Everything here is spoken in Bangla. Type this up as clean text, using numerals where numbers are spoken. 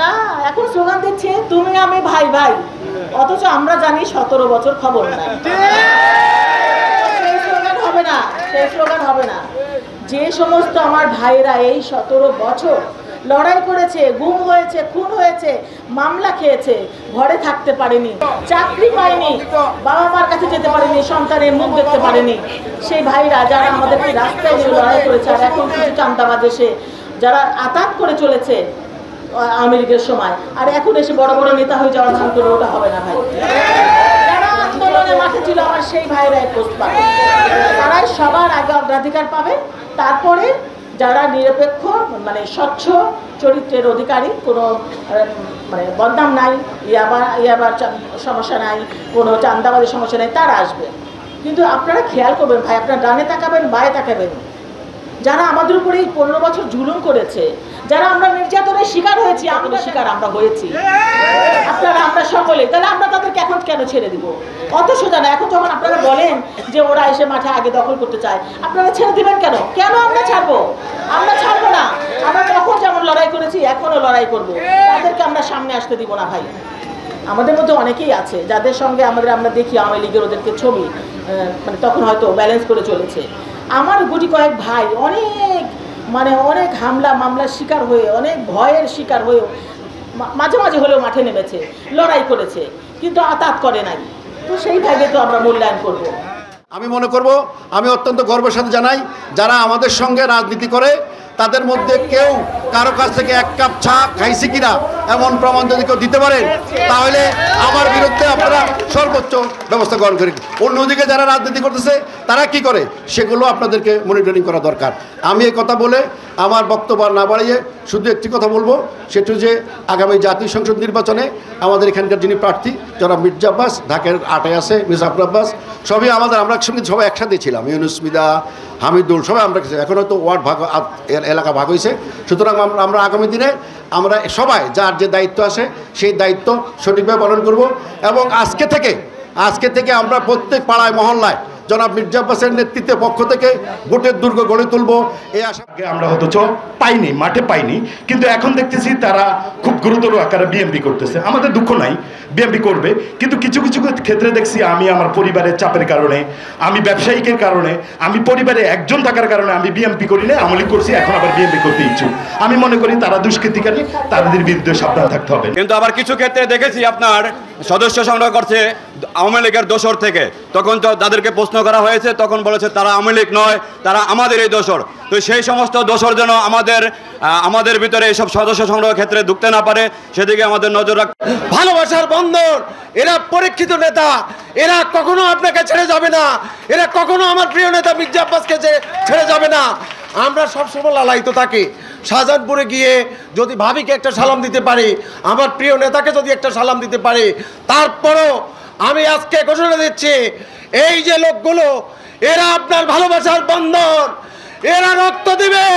না এখন স্লোগান দিচ্ছে তুমি আমি ভাই ভাই, অথচ আমরা জানি 17 বছর খবর নাই। সেই স্লোগান হবে না, সেই স্লোগান হবে না। যে সমস্ত আমার ভাইরা এই 17 বছর লড়াই করেছে, গুম হয়েছে, খুন হয়েছে, মামলা খেয়েছে, ঘরে থাকতে পারেনি, চাকরি পায়নি, বাবা মার কাছে যেতে পারেনি, সন্তানের মুখ দেখতে পারেনি, সেই ভাইরা যারা আমাদেরকে রাস্তায় নিয়ে লড়াই করেছে, আর এখন কিছু চান্দাবাজ এসে যারা আতাত করে চলেছে আওয়ামী লীগের সময়, আর এখন এসে বড় বড় নেতা হয়ে যাওয়ার ধান করে, ওটা হবে না ভাই। যারা আন্দোলনের মাঠে ছিল আমার সেই ভাইরাই পোস্ট পাবে, তারাই সবার আগে অগ্রাধিকার পাবে। তারপরে যারা নিরপেক্ষ মানে স্বচ্ছ চরিত্রের অধিকারী, কোনো মানে বদনাম নাই, ইয়াবার সমস্যা নাই, কোনো চান্দাবাদের সমস্যা নেই, তারা আসবে। কিন্তু আপনারা খেয়াল করবেন ভাই, আপনারা ডানে তাকাবেন, বায়ে তাকাবেন, যারা আমাদের উপরে এই 15 বছর জুলুম করেছে, যারা আমরা নির্যাতনের শিকার হয়েছি, আমাদের শিকার আমরা হয়েছি, আপনারা আমরা সকলে, তাহলে আমরা তাদেরকে এখন কেন ছেড়ে দিব? অত সোজা না। এখন যখন আপনারা বলেন যে ওরা এসে মাঠে আগে দখল করতে চায়, আপনারা ছেড়ে দিবেন কেন? কেন আমরা ছাড়বো? আমরা ছাড়বো না। আমরা তখন যেমন লড়াই করেছি এখনো লড়াই করব, তাদেরকে আমরা সামনে আসতে দিব না ভাই। আমাদের মধ্যে অনেকেই আছে যাদের সঙ্গে আমরা দেখি আওয়ামী লীগের ওদেরকে ছবি, মানে তখন হয়তো ব্যালেন্স করে চলেছে। আমার গুটি কয়েক ভাই অনেক হামলা মামলার শিকার হয়ে, অনেক ভয়ের শিকার হয়েও মাঝে মাঝে হলেও মাঠে নেমেছে, লড়াই করেছে, কিন্তু আতাত করে নাই। তো সেই ভাইকে তো আমরা মূল্যায়ন করব। আমি মনে করব, আমি অত্যন্ত গর্বের সাথে জানাই, যারা আমাদের সঙ্গে রাজনীতি করে তাদের মধ্যে কেউ কারো কাছ থেকে এক কাপ চা খাইছে কিনা এমন প্রমাণ যদি কেউ দিতে পারেন, তাহলে আমার বিরুদ্ধে আপনারা সর্বোচ্চ ব্যবস্থা গ্রহণ করেন। অন্যদিকে যারা রাজনীতি করতেছে তারা কি করে, সেগুলো আপনাদেরকে মনিটরিং করা দরকার। আমি এই কথা বলে আমার বক্তব্য না বাড়িয়ে শুধু একটি কথা বলবো, সেটা যে আগামী জাতীয় সংসদ নির্বাচনে আমাদের এখানকার যিনি প্রার্থী যারা মির্জা আব্বাস, ঢাকার 8-এ আছে মির্জাফর আব্বাস, সবই আমরা সঙ্গে সবাই একসাথে ছিলাম, ইউনুস মিদা, হামিদুল, সবাই আমরা এখন হয়তো ওয়ার্ড ভাগ, এলাকা ভাগ হয়েছে। সুতরাং আমরা আগামী দিনে আমরা সবাই যার যে দায়িত্ব আছে সেই দায়িত্ব সঠিকভাবে পালন করব। এবং আজকে থেকে আমরা প্রত্যেক পাড়ায় মহল্লায় জনাব মির্জা আব্বাসের নেতৃত্বে পক্ষ থেকে ভোটের দুর্গ গড়ে তুলব এই আশা। আমরা অথচ পাইনি, মাঠে পাইনি, কিন্তু এখন দেখতেছি তারা খুব গুরুতর আকারে বিএমপি করতেছে। আমাদের দুঃখ নাই, বিএমপি করবে, কিন্তু কিছু কিছু ক্ষেত্রে দেখছি আমি আমার পরিবারের চাপের কারণে, আমি ব্যবসায়িকের কারণে, আমি পরিবারে একজন থাকার কারণে আমি বিএমপি করি না, আমলি করছি, এখন আবার বিএমপি করতে ইচ্ছুক। আমি মনে করি তারা দুষ্কৃতিকারী, তাদের বিরুদ্ধে সাবধান থাকতে হবে। কিন্তু আবার কিছু ক্ষেত্রে দেখেছি আপনার সদস্য সংগ্রহ করছে আওয়ামী লীগের দোসর থেকে, তখন তো তাদেরকে প্রশ্ন করা হয়েছে, তখন বলেছে তারা আওয়ামী লীগ নয়, তারা আমাদের এই দোসর। তো সেই সমস্ত দোসর যেন আমাদের ভিতরে এইসব সদস্য সংগ্রহ ক্ষেত্রে ঢুকতে না পারে, সেদিকে আমাদের নজর রাখতে। ভালোবাসার বন্ধন, এরা পরীক্ষিত নেতা, এরা কখনো আপনাকে ছেড়ে যাবে না, এরা কখনো আমার প্রিয় নেতা মির্জা আব্বাসকে ছেড়ে যাবে না। আমরা সবসময় লালায়িত থাকি, শাহজাহানপুরে গিয়ে যদি ভাবিকে একটা সালাম দিতে পারি, আমার প্রিয় নেতাকে যদি একটা সালাম দিতে পারি, তারপরও আমি আজকে ঘোষণা দিচ্ছি, এই যে লোকগুলো এরা আপনার ভালোবাসার বন্ধন, এরা রক্ত দিবে।